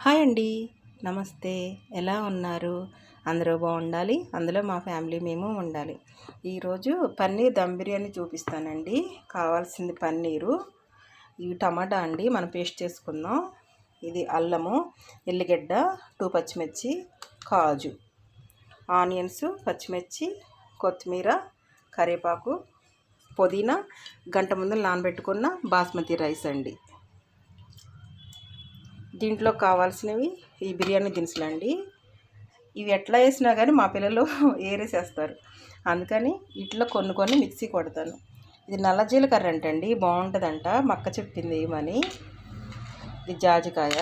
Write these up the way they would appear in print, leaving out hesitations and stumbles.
Hi అండి. నమస్తే. ఎలా ఉన్నారు? అందరూ బాగుండాలి. అందులో మా ఫ్యామిలీ మేము ఉండాలి. ఈరోజు పన్నీర్ దమ్ బిర్యానీ చూపిస్తానండి. కావాల్సింది పన్నీరు, ఇవి టమాటా అండి, మనం పేస్ట్ చేసుకుందాం. ఇది అల్లము, ఎల్లిగడ్డ, 2 పచ్చిమిర్చి, కాజు, ఆనియన్స్, పచ్చిమిర్చి, కొత్తిమీర, కరివేపాకు, పుదీనా, గంట ముందు నానబెట్టుకున్న బాస్మతి రైస్ అండి. దీంట్లో కావాల్సినవి ఈ బిర్యానీ దినుసులు అండి. ఇవి ఎట్లా వేసినా కానీ మా పిల్లలు ఏరేసేస్తారు, అందుకని ఇట్లా కొన్ని మిక్సీ కొడతాను. ఇది నల్ల జీలకర్ర అంటండి, బాగుంటుందంట, మా అక్క చెప్పింది ఏమని. ఇది జాజికాయ,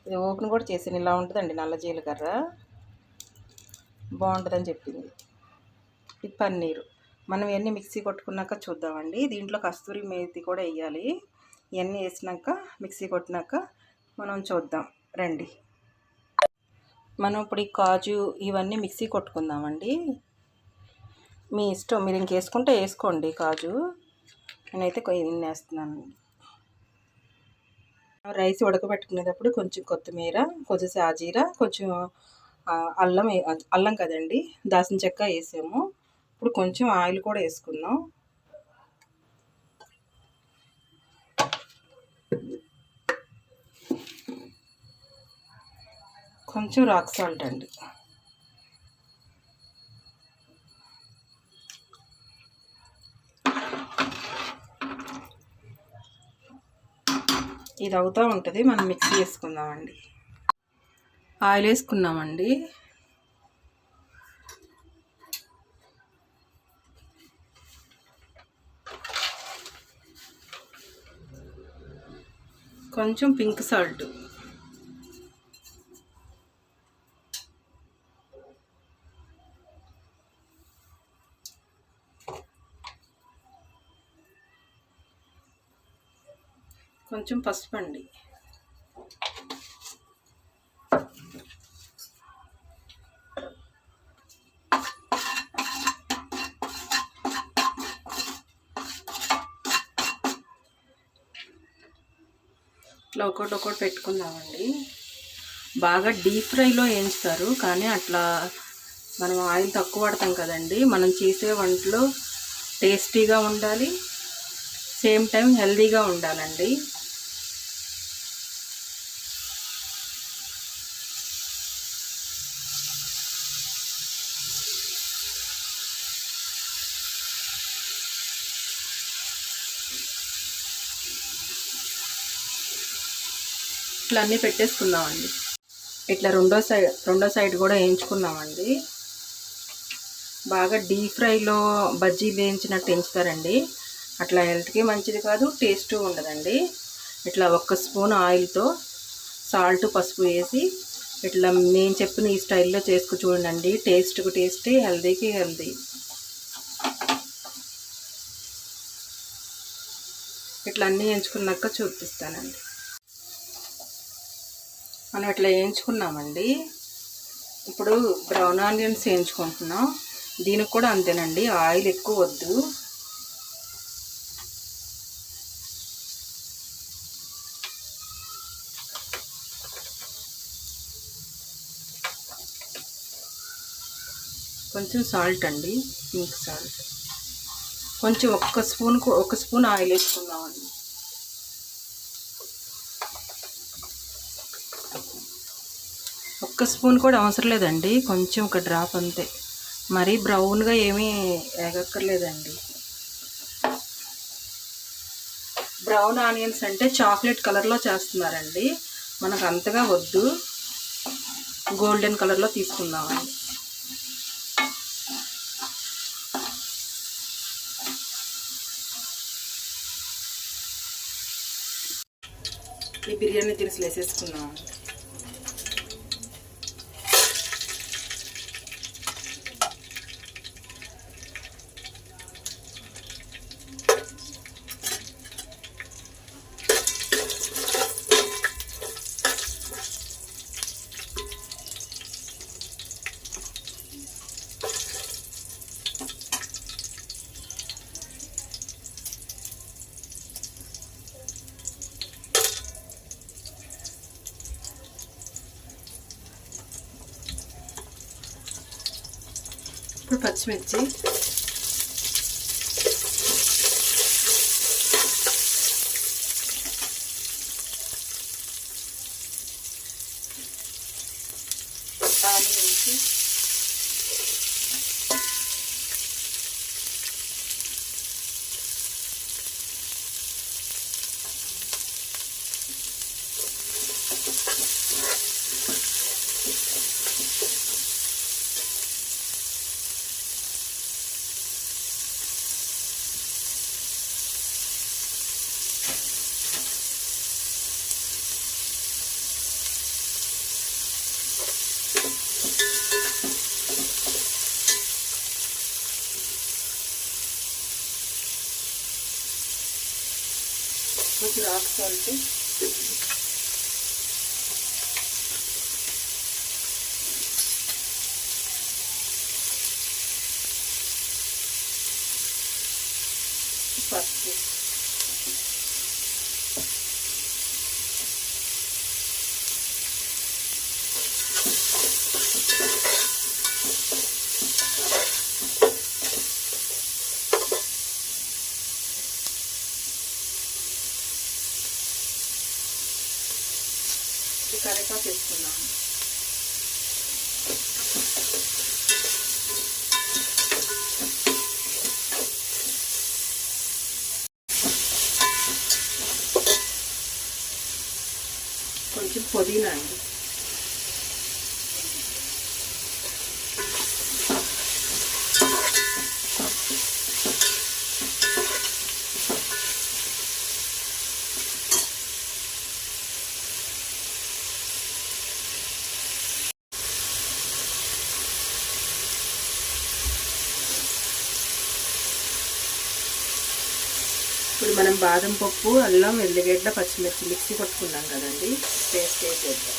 ఇది ఓపెన్ కూడా చేసాను, ఇలా ఉంటుందండి నల్ల జీలకర్ర, బాగుంటుందని చెప్పింది. ఇది పన్నీరు, మనం ఇవన్నీ మిక్సీ కొట్టుకున్నాక చూద్దామండి. దీంట్లో కస్తూరి మేతి కూడా వేయాలి. ఇవన్నీ వేసినాక మిక్సీ కొట్టినాక మనం చూద్దాం రండి. మనం ఇప్పుడు ఈ కాజు ఇవన్నీ మిక్సీ కొట్టుకుందామండి. మీ ఇష్టం, మీరు ఇంకేసుకుంటే వేసుకోండి కాజు. నేనైతే ఇన్ని వేస్తున్నాను. రైస్ ఉడకబెట్టుకునేటప్పుడు కొంచెం కొత్తిమీర, కొంచెం సాజీర, కొంచెం అల్లం కదండి, దాల్చిన చెక్క వేసాము. ఇప్పుడు కొంచెం ఆయిల్ కూడా వేసుకుందాం. కొంచెం రాక్ సాల్ట్ అండి. ఇది అవుతూ ఉంటుంది, మనం మిక్సీ వేసుకుందామండి. ఆయిల్ వేసుకున్నామండి. కొంచెం పింక్ సాల్ట్, కొంచెం పసుపు అండి, ఇట్లా ఒకటి పెట్టుకుందామండి. బాగా డీప్ ఫ్రైలో వేయించుతారు, కానీ అట్లా మనం ఆయిల్ తక్కువ పడతాం కదండి. మనం చేసే వంటలో టేస్టీగా ఉండాలి, సేమ్ టైం హెల్తీగా ఉండాలండి. ఇట్లా అన్నీ పెట్టేసుకుందామండి. ఇట్లా రెండో సైడ్ కూడా వేయించుకున్నామండి. బాగా డీప్ ఫ్రైలో బజ్జీలు వేయించినట్టు వేయించుతారండి, అట్లా హెల్త్కి మంచిది కాదు, టేస్ట్ ఉండదండి. ఇట్లా 1 స్పూన్ ఆయిల్తో సాల్ట్, పసుపు వేసి ఇట్లా నేను చెప్పిన ఈ స్టైల్లో చేసుకు చూడండి. టేస్ట్కి టేస్టీ, హెల్తీకి హెల్తీ. ఇట్లా అన్నీ వేయించుకున్నాక చూపిస్తానండి. మనం ఇట్లా వేయించుకున్నామండి. ఇప్పుడు బ్రౌన్ ఆనియన్స్ వేయించుకుంటున్నాం. దీనికి కూడా అంతేనండి, ఆయిల్ ఎక్కువ వద్దు. కొంచెం సాల్ట్ అండి, పింక్ సాల్ట్, కొంచెం 1 స్పూన్ ఆయిల్ వేసుకుందామండి. ఒక్క స్పూన్ కూడా అవసరం లేదండి, కొంచెం ఒక డ్రాప్ అంతే. మరీ బ్రౌన్గా ఏమీ వేగక్కర్లేదండి. బ్రౌన్ ఆనియన్స్ అంటే చాక్లెట్ కలర్లో చేస్తున్నారండి, మనకు అంతగా వద్దు, గోల్డెన్ కలర్లో తీసుకుందామండి. ఈ బిర్యానీ దినుసులు వేసేసుకున్నామండి. ఇప్పుడు పచ్చిమిర్చి, ఆనియన్స్, కొంచెం రాక్ సాల్ట్, పసుపు, కరివేపాకు వేసుకున్నాము. కొంచెం పుదీనా అండి, ఇప్పుడు మనం బాదం పప్పు, అల్లం, వెల్లిగడ్డ, పచ్చిమిర్చి మిక్సీ కొట్టుకున్నాం కదండి, పేస్ట్ వేసేద్దాం.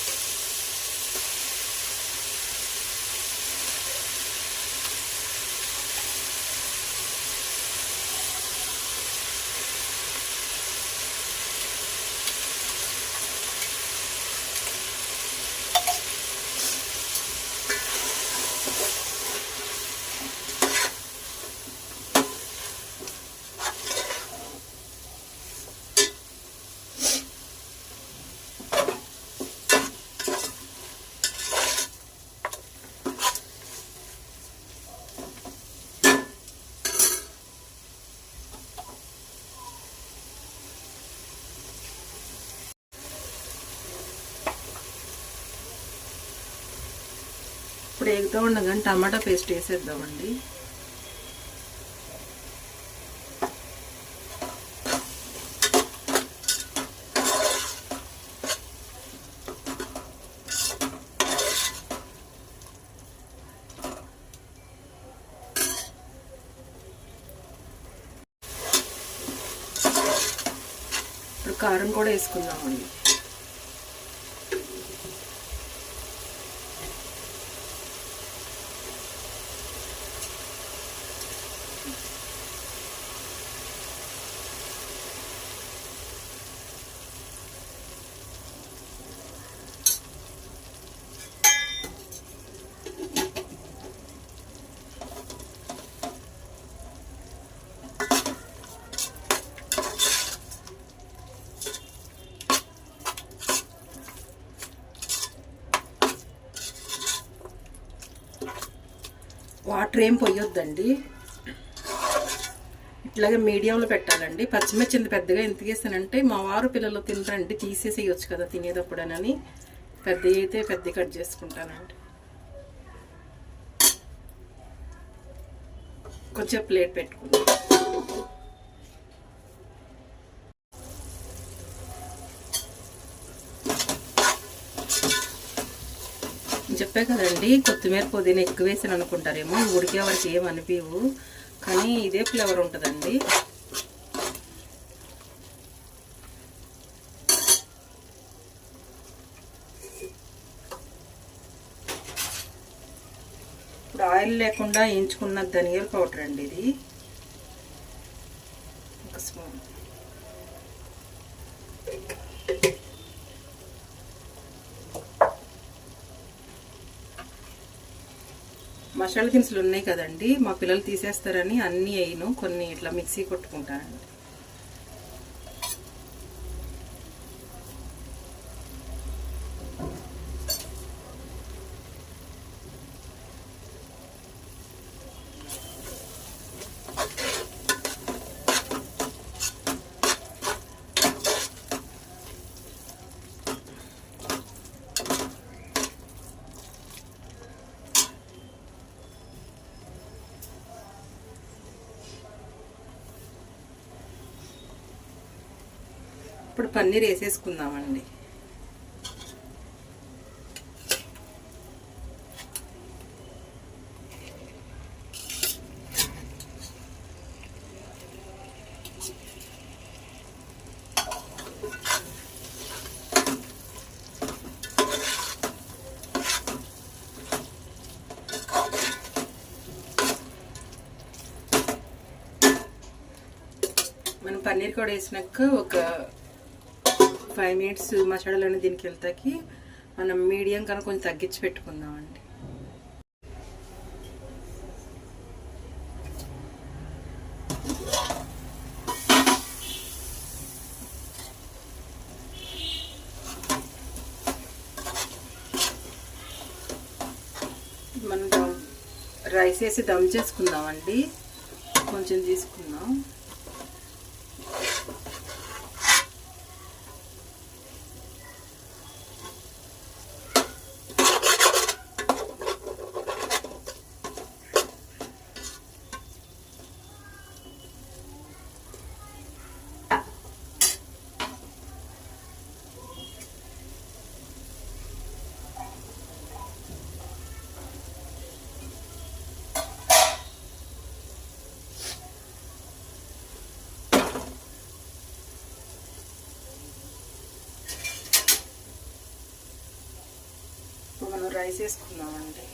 ఇప్పుడు ఎగుతూ ఉండగానే టమాటా పేస్ట్ వేసేద్దామండి. ఇప్పుడు కారం కూడా వేసుకుందామండి. వాటర్ ఏం పొయ్యొద్దండి, ఇట్లాగే మీడియంలో పెట్టాలండి. పచ్చిమిర్చి ఇంత పెద్దగా ఎందుకు వేసానంటే మా వారు పిల్లలు తినరండి, తీసేసి వేయచ్చు కదా తినేటప్పుడనని పెద్ద అయితే పెద్ద కట్ చేసుకుంటానండి. కొంచెం ప్లేట్ పెట్టుకుందాం. చెప్పే కదండి, కొత్తిమీర పుదీనా ఎక్కువ వేసాను అనుకుంటారేమో, ఉడికే వరకు ఏం అనిపించవు, కానీ ఇదే ఫ్లేవర్ ఉంటుందండి. ఇప్పుడు ఆయిల్ లేకుండా వేయించుకున్న ధనియాల పౌడర్ అండి ఇది, ఒక స్పూన్. మసాలా దినుసులు ఉన్నాయి కదండి, మా పిల్లలు తీసేస్తారని అన్నీ వేయను, కొన్ని ఇట్లా మిక్సీ కొట్టుకుంటానండి. ఇప్పుడు పన్నీర్ వేసేసుకుందామండి. మనం పన్నీర్ కూడా వేసినాక ఒక 5 మినిట్స్ మసాలాలన్నీ దీనికి వెళ్తాకి మనం మీడియం కన్నా కొంచెం తగ్గించి పెట్టుకుందామండి. మనం రైస్ వేసి దమ్ చేసుకుందామండి. కొంచెం తీసుకుందాం. ఇప్పుడు మనం రైస్ వేసుకుందామండి.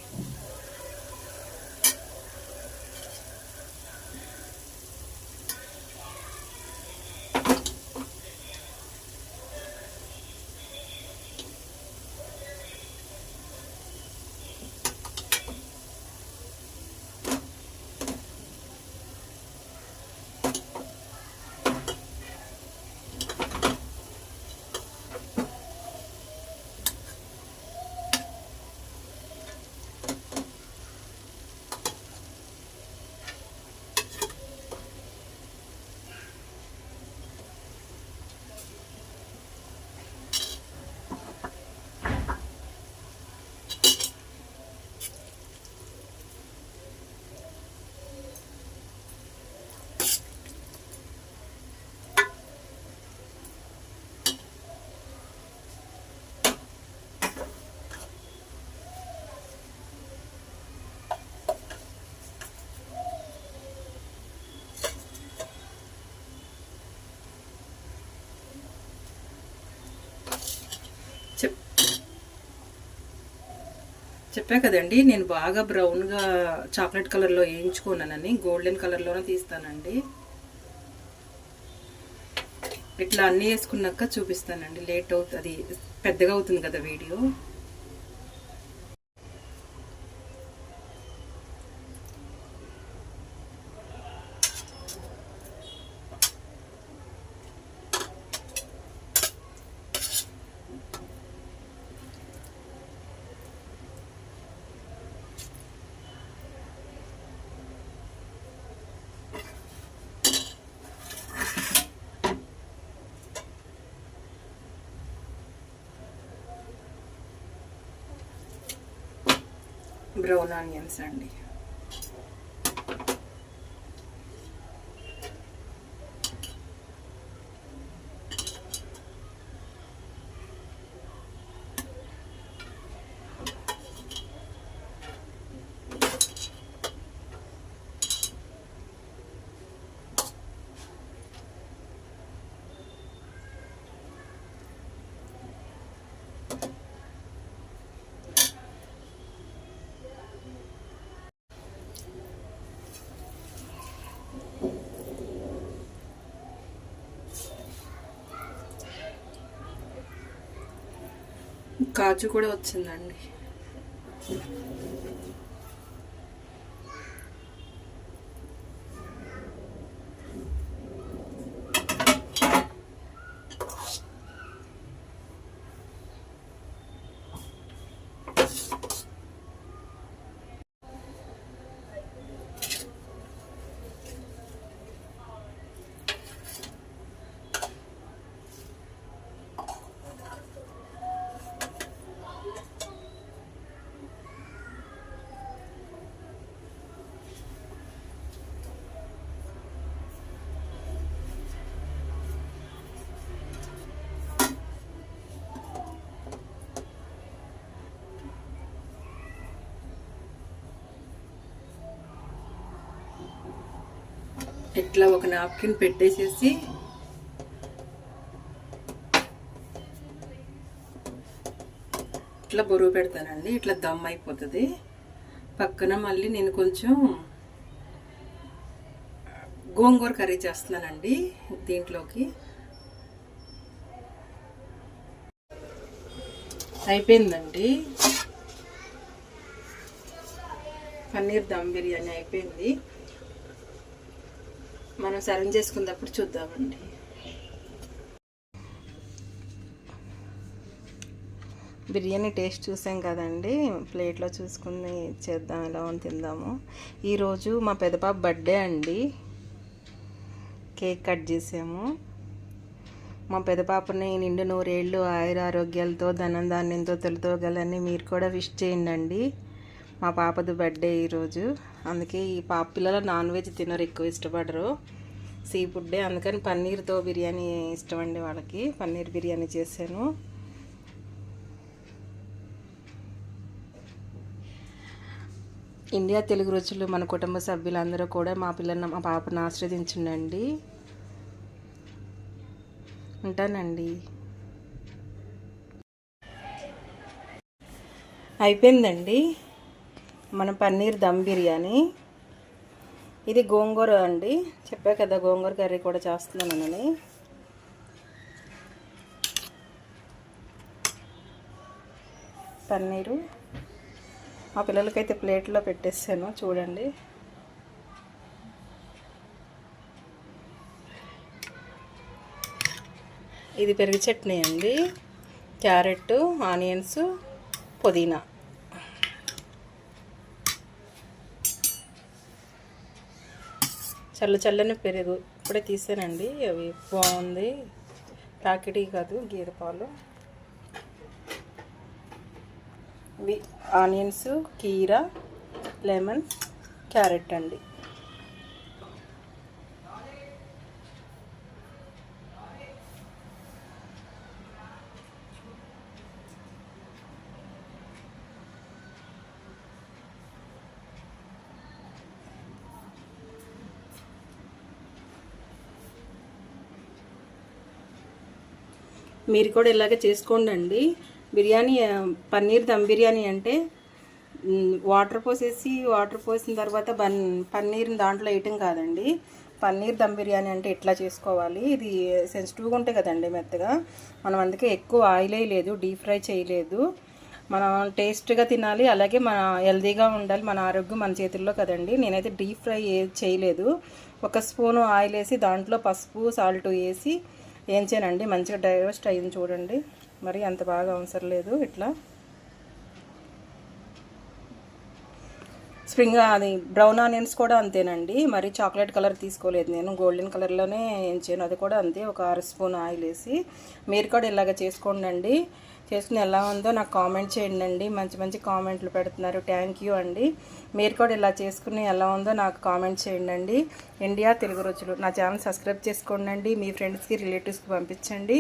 చెప్పా కదండి, నేను బాగా బ్రౌన్గా చాక్లెట్ కలర్లో వేయించుకున్నానని, గోల్డెన్ కలర్లోనే తీస్తానండి. ఇట్లా అన్నీ వేసుకున్నాక చూపిస్తానండి. లేట్ అవుతుంది, అది పెద్దగా అవుతుంది కదా వీడియో. బ్రౌన్ ఆనియన్స్ అండి. కాజు కూడా వచ్చిందండి. ఇట్లా ఒక నాప్కిన్ పెట్టేసేసి ఇట్లా బరువు పెడతానండి. ఇట్లా దమ్ అయిపోతుంది. పక్కన మళ్ళీ నేను కొంచెం గోంగూర కర్రీ చేస్తున్నానండి. దీంట్లోకి అయిపోయిందండి. పన్నీర్ దమ్ బిర్యానీ అయిపోయింది. మనం సర్వ్ చేసుకున్నప్పుడు చూద్దామండి. బిర్యానీ టేస్ట్ చూసాం కదండి, ప్లేట్లో చూసుకుని చేద్దాం, ఎలా ఉంది తిందాము. ఈరోజు మా పెద్ద పాప బర్త్డే అండి. కేక్ కట్ చేసాము. మా పెద్ద పాపని నిండు 100 ఏళ్ళు ఆయుర ఆరోగ్యాలతో ధనంధాన్యంతో తొలితోగలని మీరు కూడా విష్ చేయండి. మా పాపది బర్త్డే ఈరోజు. అందుకే ఈ పాప పిల్లలు నాన్ వెజ్ తినరు, ఎక్కువ ఇష్టపడరు, సీ ఫుడ్డే. అందుకని పన్నీర్తో బిర్యానీ ఇష్టం అండి వాళ్ళకి. పన్నీర్ బిర్యానీ చేశాను. ఇండియా తెలుగు రుచులు మన కుటుంబ సభ్యులందరూ కూడా మా పాపను ఆశీర్వదించండి. ఉంటానండి. అయిపోయిందండి మన పన్నీర్ దమ్ బిర్యానీ. ఇది గోంగూర అండి, చెప్పా కదా గోంగూర కర్రీ కూడా చేస్తున్నానని. పన్నీరు మా పిల్లలకైతే ప్లేట్లో పెట్టేసాను, చూడండి. ఇది పెరుగు చట్నీ అండి, క్యారెట్, ఆనియన్స్, పుదీనా. చల్లని పెరుగు ఇప్పుడే తీసానండి. అవి బాగుంది, ప్యాకెట్ కాదు, గేదె పాలు. ఇవి ఆనియన్స్, కీరా, లెమన్, క్యారెట్ అండి. మీరు కూడా ఇలాగే చేసుకోండి. బిర్యానీ పన్నీర్ దమ్ బిర్యానీ అంటే వాటర్ పోసిన తర్వాత పన్నీర్ని దాంట్లో వేయటం కాదండి. పన్నీర్ దమ్ బిర్యానీ అంటే ఇట్లా చేసుకోవాలి. ఇది సెన్సిటివ్గా ఉంటాయి కదండి, మెత్తగా. మనం అందుకే ఎక్కువ ఆయిల్ వేయలేదు, డీప్ ఫ్రై చేయలేదు. మనం టేస్ట్గా తినాలి, అలాగే మన హెల్తీగా ఉండాలి. మన ఆరోగ్యం మన చేతుల్లో కదండి. నేనైతే డీప్ ఫ్రై చేయలేదు. 1 స్పూను ఆయిల్ వేసి దాంట్లో పసుపు, సాల్ట్ వేసి ఏంచానండి. మంచిగా డైవర్స్ట్ అయింది చూడండి. మరి అంత బాగా అవసరం లేదు. ఇట్లా అది బ్రౌన్ ఆనియన్స్ కూడా అంతేనండి. మరి చాక్లెట్ కలర్ తీసుకోలేదు నేను, గోల్డెన్ కలర్లోనే ఏంచాను. అది కూడా అంతే, ఒక 6 స్పూన్ ఆయిల్ వేసి. మీరు కూడా ఇలాగ చేసుకోండి. చేసుకుని ఎలా ఉందో నాకు కామెంట్ చేయండి. మంచి కామెంట్లు పెడుతున్నారు, థ్యాంక్ యూ అండి. మీరు కూడా ఇలా చేసుకుని ఎలా ఉందో నాకు కామెంట్ చేయండి. ఇండియా తెలుగు రుచులు నా ఛానల్ సబ్స్క్రైబ్ చేసుకోండి. మీ ఫ్రెండ్స్కి, రిలేటివ్స్కి పంపించండి.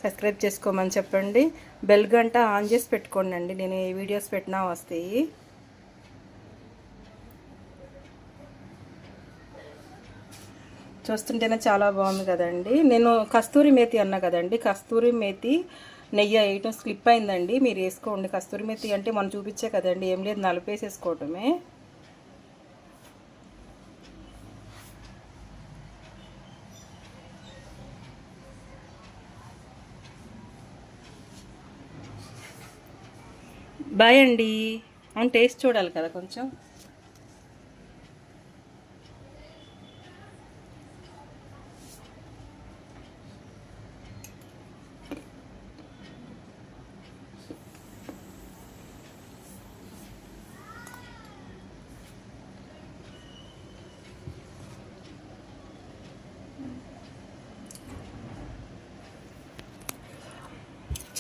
సబ్స్క్రైబ్ చేసుకోమని చెప్పండి. బెల్ గంట ఆన్ చేసి పెట్టుకోండి. నేను ఏ వీడియోస్ పెట్టినా వస్తాయి. చూస్తుంటేనే చాలా బాగుంది కదండి. నేను కస్తూరి మేతి అన్నా కదండి, కస్తూరి మేతి నెయ్యి వేయటం స్లిప్ అయిందండి. మీరు వేసుకోండి. కస్తూరి మేతి అంటే మనం చూపించే కదండి, ఏం లేదు, నలిపేసేసుకోవటమే. బాయ్ అండి. అవును, టేస్ట్ చూడాలి కదా కొంచెం.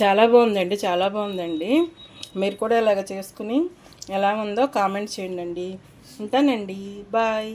చాలా బాగుందండి. మీరు కూడా ఇలాగ చేసుకుని ఎలా ఉందో కామెంట్ చేయండి. ఉంటానండి, బాయ్.